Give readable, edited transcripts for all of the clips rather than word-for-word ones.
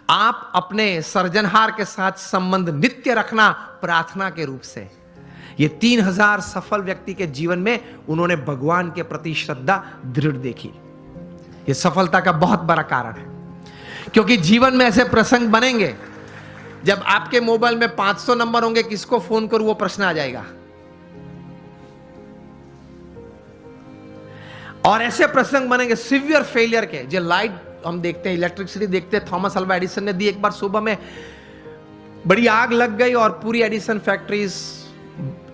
आप अपने सृजनहार के साथ संबंध नित्य रखना प्रार्थना के रूप से। ये 3000 सफल व्यक्ति के जीवन में उन्होंने भगवान के प्रति श्रद्धा दृढ़ देखी। ये सफलता का बहुत बड़ा कारण है, क्योंकि जीवन में ऐसे प्रसंग बनेंगे जब आपके मोबाइल में 500 नंबर होंगे, किसको फोन करूं वो प्रश्न आ जाएगा। और ऐसे प्रसंग बनेंगे सिवियर फेलियर के, जो लाइट हम देखते हैं, इलेक्ट्रिसिटी देखते हैं, थॉमस अल्वा एडिसन ने दी। एक बार सुबह में बड़ी आग लग गई और पूरी एडिसन फैक्ट्रीज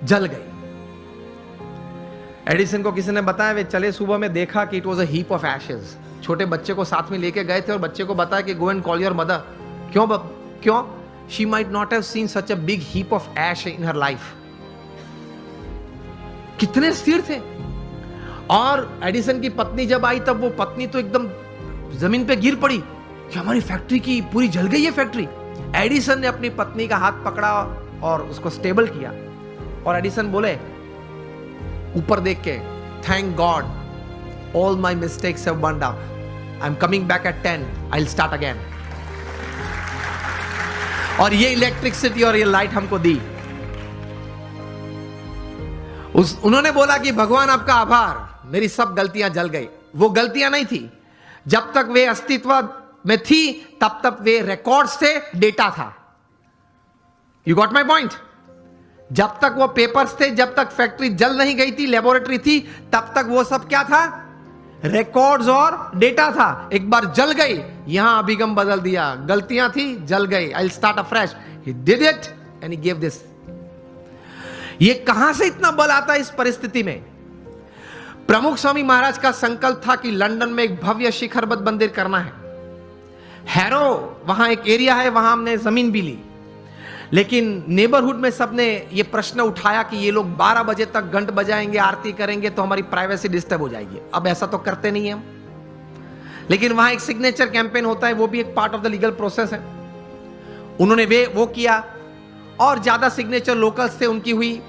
जल गई। एडिसन को किसी ने बताया, वे चले सुबह में, देखा कि it was a heap of ashes. छोटे बच्चे को साथ में लेके गए थे और बच्चे को बताया कि go and call your mother. क्यों? She might not have seen such a big heap of ash in her life. कितने स्थिर थे। और एडिसन की पत्नी जब आई, तब वो पत्नी तो एकदम जमीन पे गिर पड़ी कि हमारी फैक्ट्री की पूरी जल गई है फैक्ट्री। एडिसन ने अपनी पत्नी का हाथ पकड़ा और उसको स्टेबल किया, और एडिसन बोले ऊपर देख के, thank God all my mistakes have burned out, I am coming back at 10, I will start again. और ये इलेक्ट्रिसिटी और ये लाइट हमको दी। उन्होंने बोला कि भगवान आपका आभार, मेरी सब गलतियां जल गई। वो गलतियां नहीं थी, जब तक वे अस्तित्व में थी तब तक वे रिकॉर्ड्स थे, डेटा था। You got my point? जब तक वो पेपर्स थे, जब तक फैक्ट्री जल नहीं गई थी, लेबोरेटरी थी, तब तक वो सब क्या था? रिकॉर्ड्स और डेटा था। एक बार जल गई, यहां अभिगम बदल दिया, गलतियां थी, जल गई, I will start afresh. He did it and he give this. ये कहां से इतना बल आता है इस परिस्थिति में? प्रमुख स्वामी महाराज का संकल्प था कि लंदन में एक भव्य शिखरबद्ध मंदिर करना है। हैरो वहां एक एरिया है, वहां हमने जमीन भी ली, लेकिन नेबरहुड में सबने ये प्रश्न उठाया कि ये लोग 12 बजे तक घंट बजाएंगे, आरती करेंगे, तो हमारी प्राइवेसी डिस्टर्ब हो जाएगी। अब ऐसा तो करते नहीं हम, लेकिन वहां एक सिग्नेचर कैंपेन होता है, वो भी एक part of the legal process है। उन्होंने वो किया, और ज्यादा सिग्नेचर लोकल्स थे, उनकी हुई,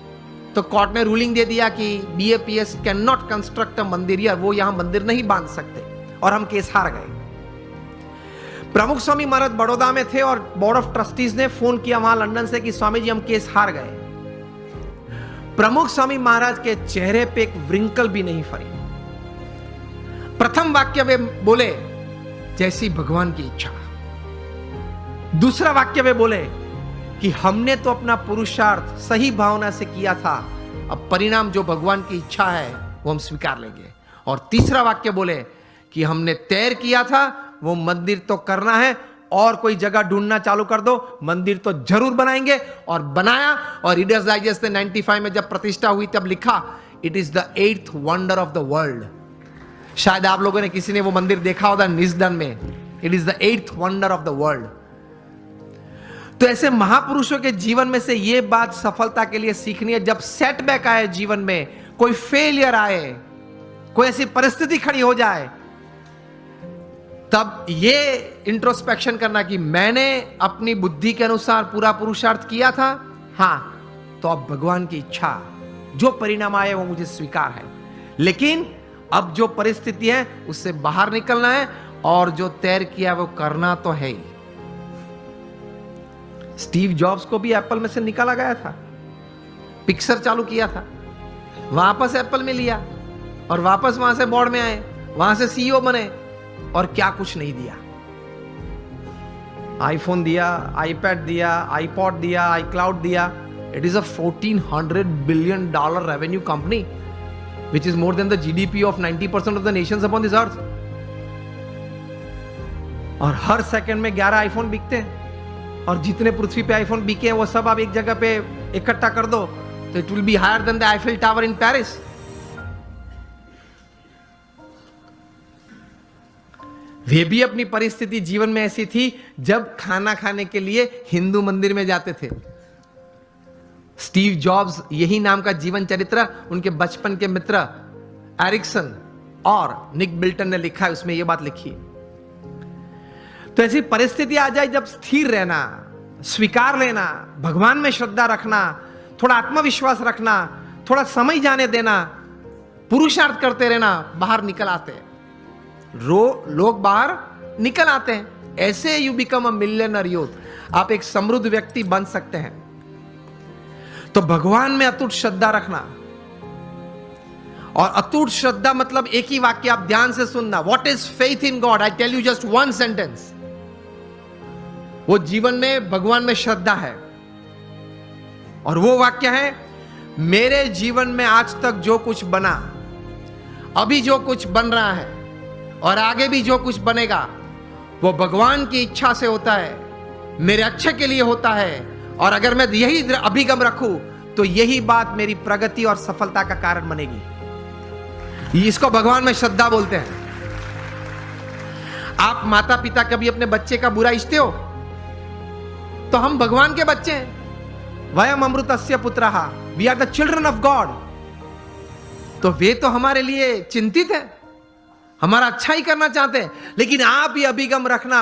तो कोर्ट ने रूलिंग दे दिया कि BAPS can not construct a मंदिर, या वो यहां मंदिर नहीं बांध सकते, और हम केस हार गए। प्रमुख स्वामी महाराज बड़ौदा में थे और बोर्ड ऑफ ट्रस्टीज ने फोन किया वहां लंदन से कि स्वामी जी हम केस हार गए। प्रमुख स्वामी महाराज के चेहरे पे एक व्रिंकल भी नहीं फरी। प्रथम वाक्य वे बोले, जैसी भगवान की इच्छा। दूसरा वाक्य वे बोले कि हमने तो अपना पुरुषार्थ सही भावना से किया था, अब परिणाम जो भगवान की इच्छा है वो हम स्वीकार लेंगे। और तीसरा वाक्य बोले कि हमने तैर किया था, वो मंदिर तो करना है, और कोई जगह ढूंढना चालू कर दो, मंदिर तो जरूर बनाएंगे। और बनाया, और रीडर्स डाइजेस्ट ने 95 में जब प्रतिष्ठा हुई तब लिखा, it is the 8th wonder of the world. शायद आप लोगों ने किसी ने वो मंदिर देखा होगा निस्दन में, it is the 8th wonder of the world. तो ऐसे महापुरुषों के जीवन में से ये बात सफलता के लिए सीखनी है। जब सेटबैक आए जीवन में, कोई फेलियर आए, कोई ऐसी परिस्थिति खड़ी हो जाए, तब ये इंट्रोस्पेक्शन करना कि मैंने अपनी बुद्धि के अनुसार पूरा पुरुषार्थ किया था, हां, तो अब भगवान की इच्छा, जो परिणाम आए वो मुझे स्वीकार है, लेकिन अब जो परिस्थिति है उससे बाहर निकलना है, और जो तैर किया वो करना तो है ही। स्टीव जॉब्स को भी एप्पल में से निकाला गया था, पिक्सर चालू किया था, वापस एप्पल में लिया, और वापस वहां से बोर्ड में आए, वहां से सीईओ बने, और क्या कुछ नहीं दिया। आईफोन दिया, आईपैड दिया, आईपॉड दिया, आईक्लाउड दिया। It is a $1400 billion revenue company, which is more than the GDP of 90% of the Nations upon this earth. और हर सेकंड में 11 आईफोन बिकते हैं, और जितने पृथ्वी पे आईफोन बिके हैं वो सब आप एक जगह पे इकट्ठा कर दो तो it will be higher than the Eiffel tower in Paris. वे भी अपनी परिस्थिति जीवन में ऐसी थी जब खाना खाने के लिए हिंदू मंदिर में जाते थे। स्टीव जॉब्स, यही नाम का जीवन चरित्र उनके बचपन के मित्र एरिक्सन और निक बिल्टन ने लिखा है, उसमें यह बात लिखी है। तो ऐसी परिस्थिति आ जाए जब स्थिर रहना, स्वीकार लेना, भगवान में श्रद्धा रखना, थोड़ा आत्मविश्वास रखना, थोड़ा समय जाने देना, पुरुषार्थ करते रहना, बाहर निकल आते हैं। लोग बाहर निकल आते हैं। ऐसे you become a millionaire youth, आप एक समृद्ध व्यक्ति बन सकते हैं। तो भगवान में अटूट श्रद्धा रखना, और अटूट श्रद्धा मतलब एक ही वाक्य आप ध्यान से सुनना, what is faith in God, I tell you just one sentence. वो जीवन में भगवान में श्रद्धा है, और वो वाक्य है, मेरे जीवन में आज तक जो कुछ बना, अभी जो कुछ बन रहा है और आगे भी जो कुछ बनेगा, वो भगवान की इच्छा से होता है, मेरे अच्छे के लिए होता है, और अगर मैं यही अभिगम रखूं तो यही बात मेरी प्रगति और सफलता का कारण बनेगी। इसको भगवान में श्रद्धा बोलते हैं। आप माता पिता कभी अपने बच्चे का बुरा इच्छते हो? तो हम भगवान के बच्चे हैं। वयम अमृतस्य पुत्रः, we are the children of God. तो वे तो हमारे लिए चिंतित है, हमारा अच्छा ही करना चाहते हैं। लेकिन आप ही अभिगम रखना,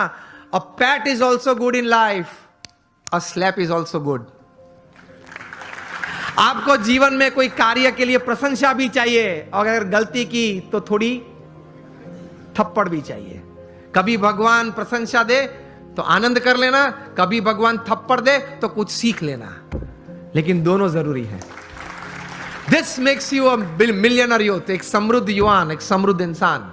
a pat is also good in life, a slap is also good. आपको जीवन में कोई कार्य के लिए प्रशंसा भी चाहिए, और अगर गलती की तो थोड़ी थप्पड़ भी चाहिए। कभी भगवान प्रशंसा दे तो आनंद कर लेना, कभी भगवान थप्पड़ दे तो कुछ सीख लेना, लेकिन दोनों जरूरी है। This makes you a millionaire youth, एक समृद्ध युवान, एक समृद्ध इंसान।